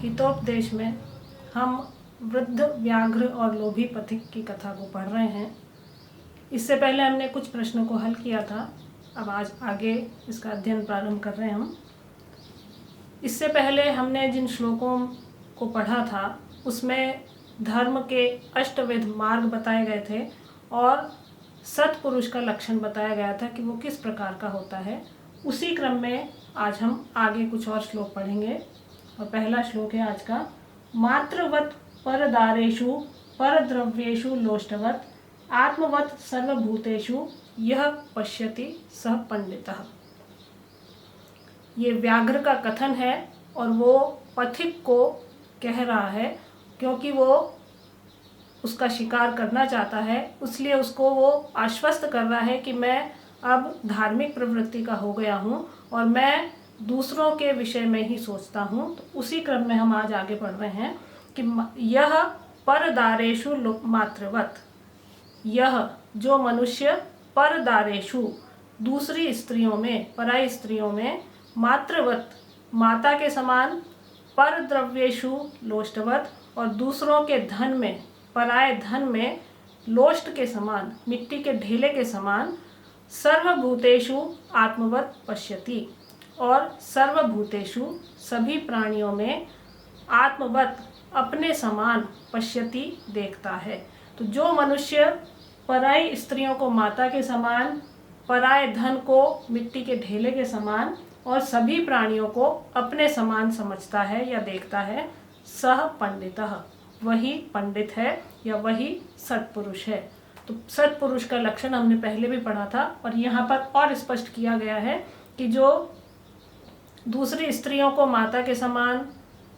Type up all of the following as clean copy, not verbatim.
हितोपदेश में हम वृद्ध व्याघ्र और लोभी पथिक की कथा को पढ़ रहे हैं। इससे पहले हमने कुछ प्रश्नों को हल किया था। अब आज आगे इसका अध्ययन प्रारंभ कर रहे हैं हम। इससे पहले हमने जिन श्लोकों को पढ़ा था उसमें धर्म के अष्टविध मार्ग बताए गए थे और सत्पुरुष का लक्षण बताया गया था कि वो किस प्रकार का होता है। उसी क्रम में आज हम आगे कुछ और श्लोक पढ़ेंगे। और पहला श्लोक है आज का, मात्रवत परदारेषु परद्रव्येषु लोष्टवत आत्मवत सर्वभूतेषु यह पश्यति सह पंडितः। ये व्याघ्र का कथन है और वो पथिक को कह रहा है क्योंकि वो उसका शिकार करना चाहता है, इसलिए उसको वो आश्वस्त कर रहा है कि मैं अब धार्मिक प्रवृत्ति का हो गया हूँ और मैं दूसरों के विषय में ही सोचता हूँ। तो उसी क्रम में हम आज आगे पढ़ रहे हैं कि यह परदारेषु मात्रवत, यह जो मनुष्य परदारेषु दूसरी स्त्रियों में, पराई स्त्रियों में, मात्रवत माता के समान, परद्रव्येषु लोष्टवत और दूसरों के धन में, पराये धन में लोष्ट के समान, मिट्टी के ढेले के समान, सर्वभूतेषु आत्मवत पश्यति और सर्वभूतेषु सभी प्राणियों में आत्मवत अपने समान पश्यति देखता है। तो जो मनुष्य पराई स्त्रियों को माता के समान, पराये धन को मिट्टी के ढेले के समान और सभी प्राणियों को अपने समान समझता है या देखता है, सह पंडितः, वही पंडित है या वही सत्पुरुष है। तो सत्पुरुष का लक्षण हमने पहले भी पढ़ा था और यहाँ पर और स्पष्ट किया गया है कि जो दूसरी स्त्रियों को माता के समान,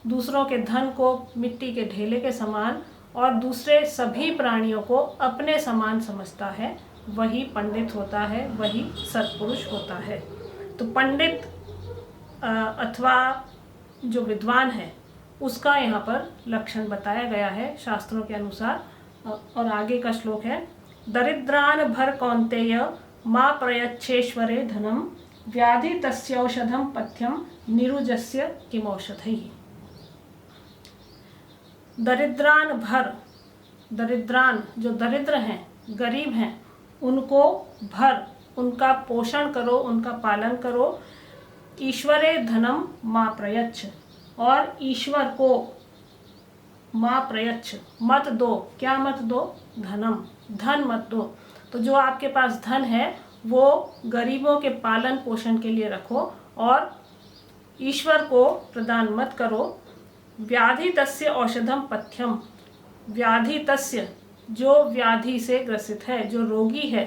दूसरों के धन को मिट्टी के ढेले के समान और दूसरे सभी प्राणियों को अपने समान समझता है, वही पंडित होता है, वही सत्पुरुष होता है। तो पंडित अथवा जो विद्वान है उसका यहाँ पर लक्षण बताया गया है शास्त्रों के अनुसार। और आगे का श्लोक है, दरिद्रान भर कौन्तेय मा प्रयच्छेश्वरे धनम व्याधि तस्यौषधम पथ्यम निरुजस्य किमौषधैः। दरिद्रान भर, दरिद्रान जो दरिद्र हैं, गरीब हैं, उनको भर, उनका पोषण करो, उनका पालन करो। ईश्वरे धनम मा प्रयच्छ, और ईश्वर को मा प्रयच्छ मत दो। क्या मत दो? धनम, धन मत दो। तो जो आपके पास धन है वो गरीबों के पालन पोषण के लिए रखो और ईश्वर को प्रदान मत करो। व्याधि तस्य औषधम पथ्यम, व्याधि तस्य जो व्याधि से ग्रसित है, जो रोगी है,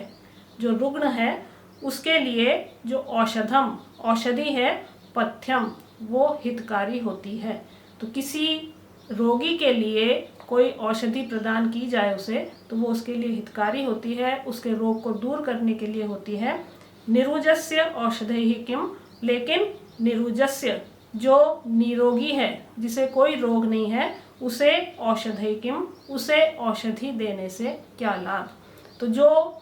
जो रुग्ण है, उसके लिए जो औषधम, औषधि है, पथ्यम वो हितकारी होती है। तो किसी रोगी के लिए कोई औषधि प्रदान की जाए उसे, तो वो उसके लिए हितकारी होती है, उसके रोग को दूर करने के लिए होती है। निरुजस्य औषधैः किम, लेकिन निरुजस्य जो निरोगी है, जिसे कोई रोग नहीं है, उसे औषधैः किम, उसे औषधि देने से क्या लाभ। तो जो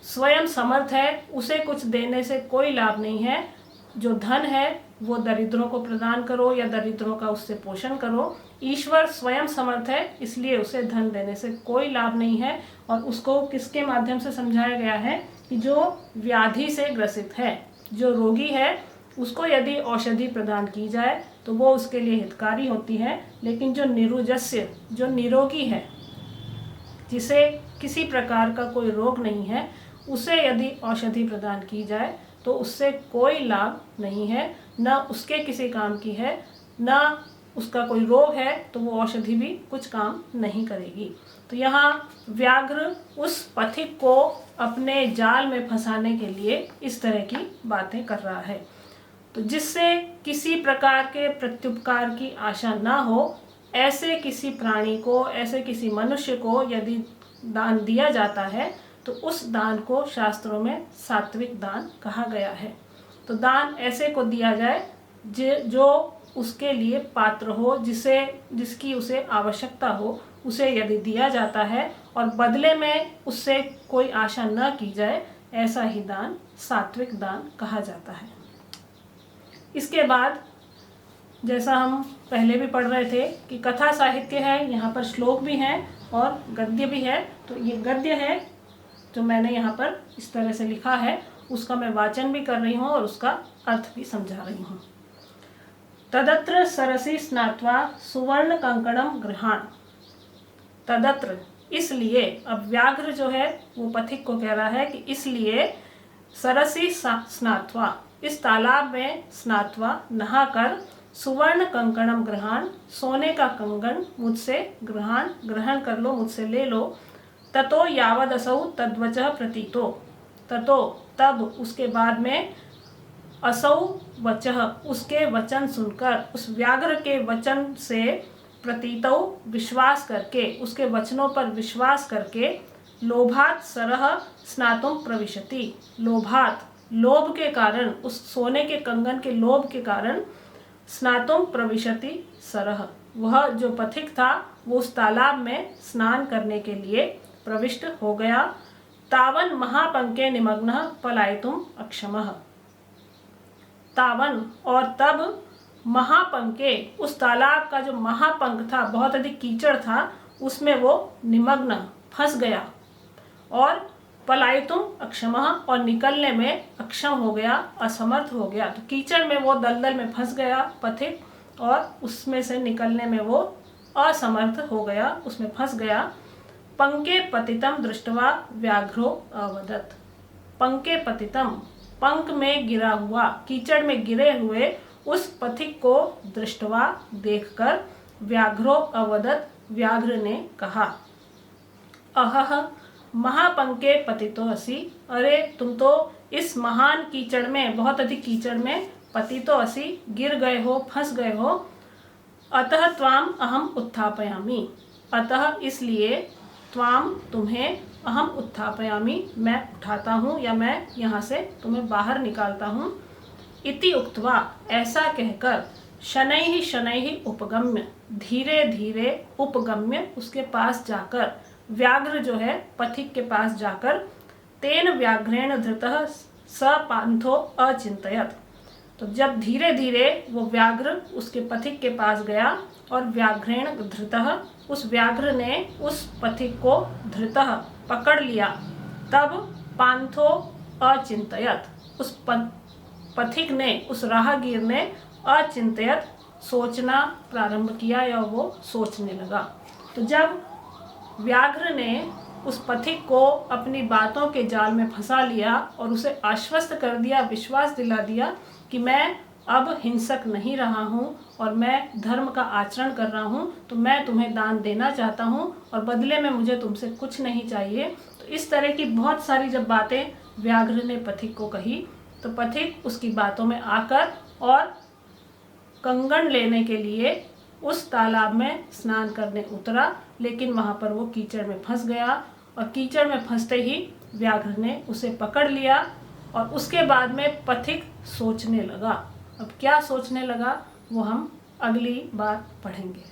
स्वयं समर्थ है उसे कुछ देने से कोई लाभ नहीं है। जो धन है वो दरिद्रों को प्रदान करो या दरिद्रों का उससे पोषण करो। ईश्वर स्वयं समर्थ है, इसलिए उसे धन देने से कोई लाभ नहीं है। और उसको किसके माध्यम से समझाया गया है कि जो व्याधि से ग्रसित है, जो रोगी है, उसको यदि औषधि प्रदान की जाए तो वो उसके लिए हितकारी होती है। लेकिन जो निरुजस्य, जो निरोगी है, जिसे किसी प्रकार का कोई रोग नहीं है, उसे यदि औषधि प्रदान की जाए तो उससे कोई लाभ नहीं है, न उसके किसी काम की है, न उसका कोई रोग है, तो वो औषधि भी कुछ काम नहीं करेगी। तो यहाँ व्याघ्र उस पथिक को अपने जाल में फंसाने के लिए इस तरह की बातें कर रहा है। तो जिससे किसी प्रकार के प्रत्युपकार की आशा ना हो, ऐसे किसी प्राणी को, ऐसे किसी मनुष्य को यदि दान दिया जाता है तो उस दान को शास्त्रों में सात्विक दान कहा गया है। तो दान ऐसे को दिया जाए जो उसके लिए पात्र हो, जिसकी उसे आवश्यकता हो, उसे यदि दिया जाता है और बदले में उससे कोई आशा न की जाए, ऐसा ही दान सात्विक दान कहा जाता है। इसके बाद जैसा हम पहले भी पढ़ रहे थे कि कथा साहित्य है, यहाँ पर श्लोक भी हैं और गद्य भी है। तो ये गद्य है जो मैंने यहाँ पर इस तरह से लिखा है, उसका मैं वाचन भी कर रही हूँ और उसका अर्थ भी समझा रही हूँ। तदत्र सरसी स्नात्वा सुवर्ण कंकणम गृहाण। तदत्र इसलिए, अब व्याघ्र जो है वो पथिक को कह रहा है कि इसलिए सरसी स्नात्वा, इस तालाब में स्नात्वा नहाकर, सुवर्ण कंकणम गृहाण, सोने का कंगन मुझसे ग्रहण कर लो, मुझसे ले लो। ततो यावदसौ तद्वचः प्रतीतो, ततो तब, उसके बाद में, असौ वचः उसके वचन सुनकर, उस व्याघ्र के वचन से, प्रतीतौ विश्वास करके, उसके वचनों पर विश्वास करके, लोभात सरह स्नातुम प्रविशति, लोभात लोभ के कारण, उस सोने के कंगन के लोभ के कारण, स्नातुम प्रविशति सरह, वह जो पथिक था वो उस तालाब में स्नान करने के लिए प्रविष्ट हो गया। तावन महापंके निमग्नः पलायितुम अक्षमः। तावन और तब, महापंके उस तालाब का जो महापंक था, बहुत अधिक कीचड़ था, उसमें वो निमग्न फंस गया, और पलायितुम अक्षमः और निकलने में अक्षम हो गया, असमर्थ हो गया। तो कीचड़ में वो दलदल में फंस गया पथिक, और उसमें से निकलने में वो असमर्थ हो गया, उसमें फंस गया। पंके पतितम दृष्टवा व्याघ्रो अवदत्। पंके पतितम, पंक में गिरा हुआ, कीचड़ में गिरे हुए उस पथिक को दृष्टवा देखकर, व्याघ्रो अवदत् व्याघ्र ने कहा, अहह महापंके पतितो असि, अरे तुम तो इस महान कीचड़ में, बहुत अधिक कीचड़ में, पतितो असि गिर गए हो, फंस गए हो। अतः त्वाम अहम उत्थापयामि, अतः इसलिए, त्वाम तुम्हें, अहम उत्थापयामि मैं उठाता हूँ, या मैं यहाँ से तुम्हें बाहर निकालता हूँ। इति उक्त्वा ऐसा कहकर, शनैः शनैः उपगम्य, धीरे धीरे, उपगम्य उसके पास जाकर, व्याघ्र जो है पथिक के पास जाकर, तेन व्याघ्रेण धृतः स पांथो अचिंतयत्। तो जब धीरे धीरे वो व्याघ्र उसके पथिक के पास गया, और व्याघ्रेण धृतः उस व्याघ्र ने उस पथिक को धृतः पकड़ लिया, तब पांथो अचिंतयत् उस पथिक ने, उस राहगीर ने, अचिंतयत् सोचना प्रारंभ किया, या वो सोचने लगा। तो जब व्याघ्र ने उस पथिक को अपनी बातों के जाल में फंसा लिया और उसे आश्वस्त कर दिया, विश्वास दिला दिया कि मैं अब हिंसक नहीं रहा हूँ और मैं धर्म का आचरण कर रहा हूँ, तो मैं तुम्हें दान देना चाहता हूँ और बदले में मुझे तुमसे कुछ नहीं चाहिए। तो इस तरह की बहुत सारी जब बातें व्याघ्र ने पथिक को कही, तो पथिक उसकी बातों में आकर और कंगन लेने के लिए उस तालाब में स्नान करने उतरा, लेकिन वहाँ पर वो कीचड़ में फंस गया, और कीचड़ में फंसते ही व्याघ्र ने उसे पकड़ लिया। और उसके बाद में पथिक सोचने लगा। अब क्या सोचने लगा वो हम अगली बार पढ़ेंगे।